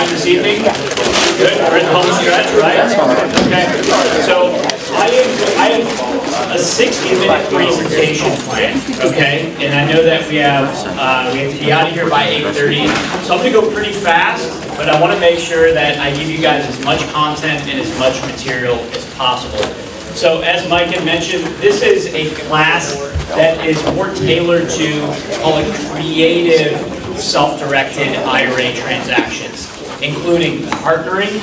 time this evening? Good, we're in the home stretch, right? Okay, so I have a 60-minute presentation plan, okay? And I know that we have to be out of here by 8:30, so I'm gonna go pretty fast, but I wanna make sure that I give you guys as much content and as much material as possible. So as Mike had mentioned, this is a class that is more tailored to, call it, creative, self-directed IRA transactions, including partnering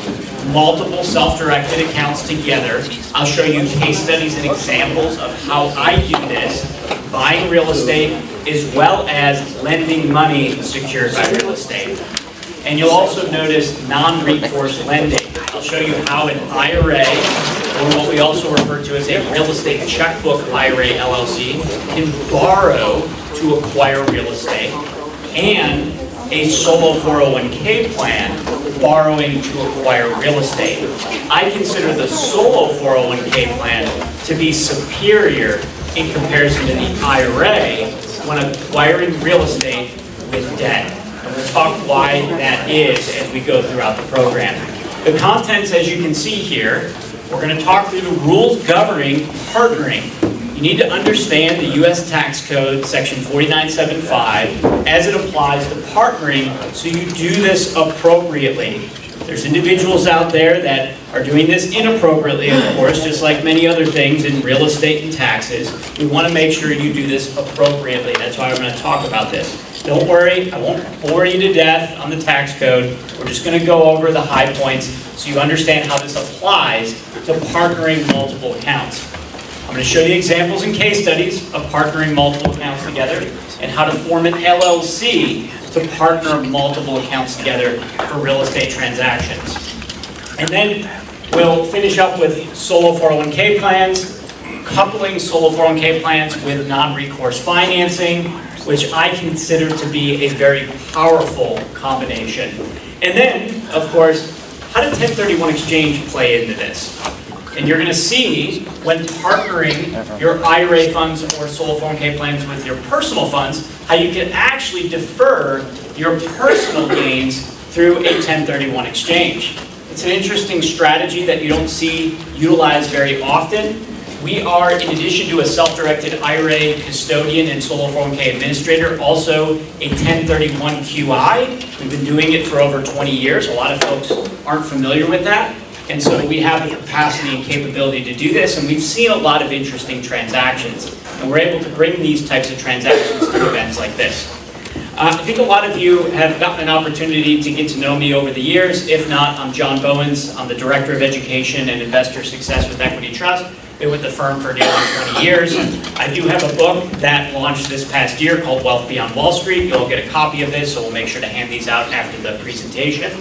multiple self-directed accounts together. I'll show you case studies and examples of how I do this, buying real estate, as well as lending money secured by real estate. And you'll also notice non-recourse lending. I'll show you how an IRA, or what we also refer to as a real estate checkbook IRA LLC, can borrow to acquire real estate, and a solo 401k plan borrowing to acquire real estate. I consider the solo 401k plan to be superior in comparison to the IRA when acquiring real estate with debt. And we'll talk why that is as we go throughout the program. The contents, as you can see here, we're going to talk through the rules governing partnering. You need to understand the U.S. Tax Code, Section 4975, as it applies to partnering, so you do this appropriately. There's individuals out there that are doing this inappropriately, of course, just like many other things in real estate and taxes. We want to make sure you do this appropriately. That's why we're going to talk about this. Don't worry, I won't bore you to death on the tax code. We're just going to go over the high points so you understand how this applies to partnering multiple accounts. I'm going to show you examples and case studies of partnering multiple accounts together and how to form an LLC to partner multiple accounts together for real estate transactions. And then we'll finish up with solo 401k plans, coupling solo 401k plans with non-recourse financing, which I consider to be a very powerful combination. And then, of course, how does 1031 exchange play into this? And you're going to see when partnering your IRA funds or solo 401k plans with your personal funds, how you can actually defer your personal gains through a 1031 exchange. It's an interesting strategy that you don't see utilized very often. We are, in addition to a self-directed IRA custodian and solo 401k administrator, also a 1031 QI. We've been doing it for over 20 years. A lot of folks aren't familiar with that. And so we have the capacity and capability to do this, and we've seen a lot of interesting transactions. And we're able to bring these types of transactions to events like this. I think a lot of you have gotten an opportunity to get to know me over the years. If not, I'm John Bowen. I'm the Director of Education and Investor Success with Equity Trust. Been with the firm for nearly 20 years. I do have a book that launched this past year called Wealth Beyond Wall Street. You'll get a copy of this, so we'll make sure to hand these out after the presentation.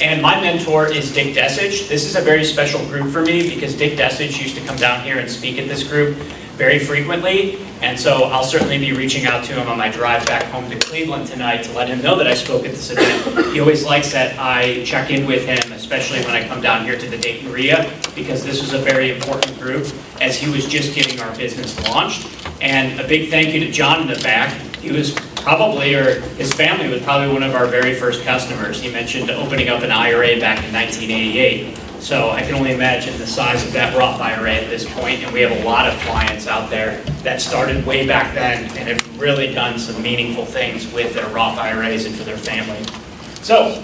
And my mentor is Dick Desich. This is a very special group for me because Dick Desich used to come down here and speak at this group very frequently. And so I'll certainly be reaching out to him on my drive back home to Cleveland tonight to let him know that I spoke at this event. He always likes that I check in with him, especially when I come down here to the Dayton RIA, because this was a very important group as he was just getting our business launched. And a big thank you to John in the back. He was probably, or his family was probably one of our very first customers. He mentioned opening up an IRA back in 1988. So I can only imagine the size of that Roth IRA at this point, and we have a lot of clients out there that started way back then and have really done some meaningful things with their Roth IRAs and for their family. So,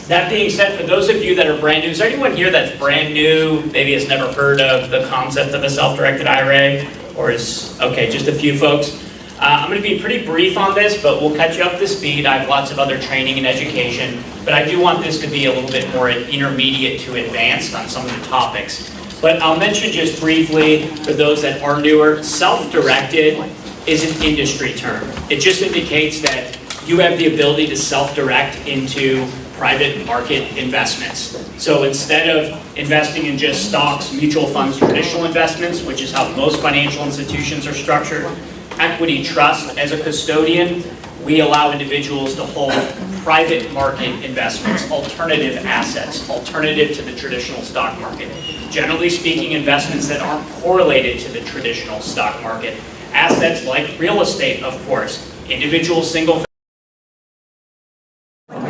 that being said, for those of you that are brand new, is there anyone here that's brand new, maybe has never heard of the concept of a self-directed IRA? Or is, okay, just a few folks. I'm going to be pretty brief on this, but we'll catch you up to speed. I have lots of other training and education, but I do want this to be a little bit more intermediate to advanced on some of the topics. But I'll mention just briefly, for those that are newer, self-directed is an industry term. It just indicates that you have the ability to self-direct into private market investments. So instead of investing in just stocks, mutual funds, traditional investments, which is how most financial institutions are structured, Equity Trust, as a custodian, we allow individuals to hold private market investments, alternative assets, alternative to the traditional stock market. Generally speaking, investments that aren't correlated to the traditional stock market. Assets like real estate, of course, individual single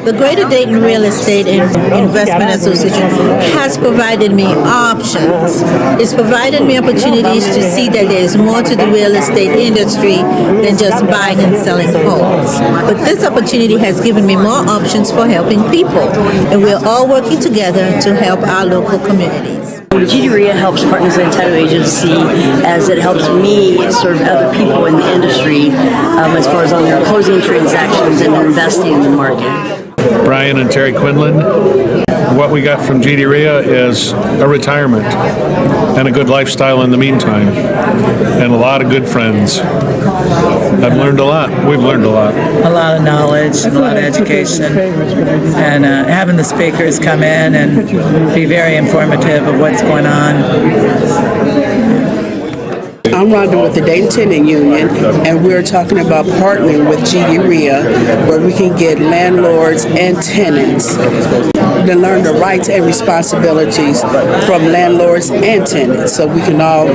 The Greater Dayton Real Estate and Investment Association has provided me options. It's provided me opportunities to see that there is more to the real estate industry than just buying and selling homes. But this opportunity has given me more options for helping people, and we're all working together to help our local communities. GD helps partners in the title agency as it helps me serve other people in the industry as far as on their closing transactions and investing in the market. Brian and Terry Quinlan. What we got from GD is a retirement and a good lifestyle in the meantime, and a lot of good friends. I've learned a lot. We've learned a lot. A lot of knowledge, a lot of education, and having the speakers come in and be very informative of what's going on. I'm Rhonda with the Dayton Tenant Union, and we're talking about partnering with GD where we can get landlords and tenants to learn the rights and responsibilities from landlords and tenants, so we can all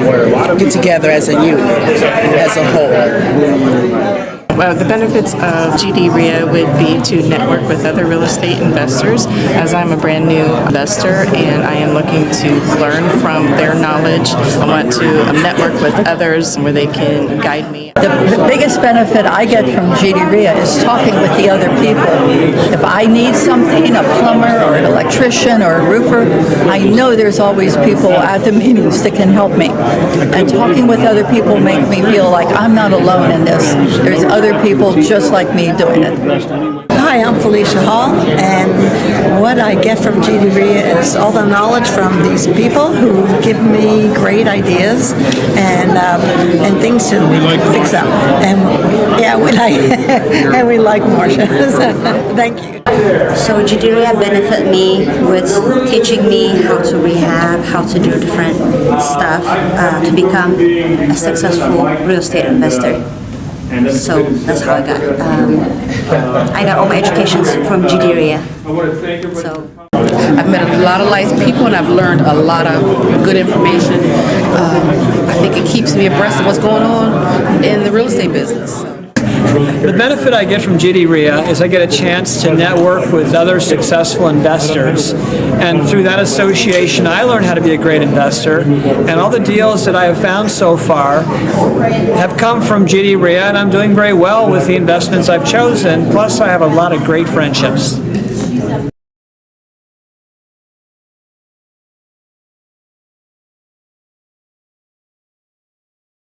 get together as a unit, as a whole. Well, the benefits of GD would be to network with other real estate investors, as I'm a brand new investor and I am looking to learn from their knowledge. I want to network with others where they can guide me. The biggest benefit I get from GD is talking with the other people. If I need something, a plumber or an electrician or a roofer, I know there's always people at the meetings that can help me. And talking with other people make me feel like I'm not alone in this. There's other people just like me doing it. Hi, I'm Felicia Hall, and what I get from GD is all the knowledge from these people who give me great ideas and things to fix up. And yeah, we like and we like Marcia. Thank you. So GD benefit me with teaching me how to rehab, how to do different stuff to become a successful real estate investor. So that's how I got all my education from GD. So I've met a lot of nice people and I've learned a lot of good information. I think it keeps me abreast of what's going on in the real estate business. The benefit I get from GD is I get a chance to network with other successful investors, and through that association I learn how to be a great investor, and all the deals that I have found so far have come from GD and I'm doing very well with the investments I've chosen, plus I have a lot of great friendships.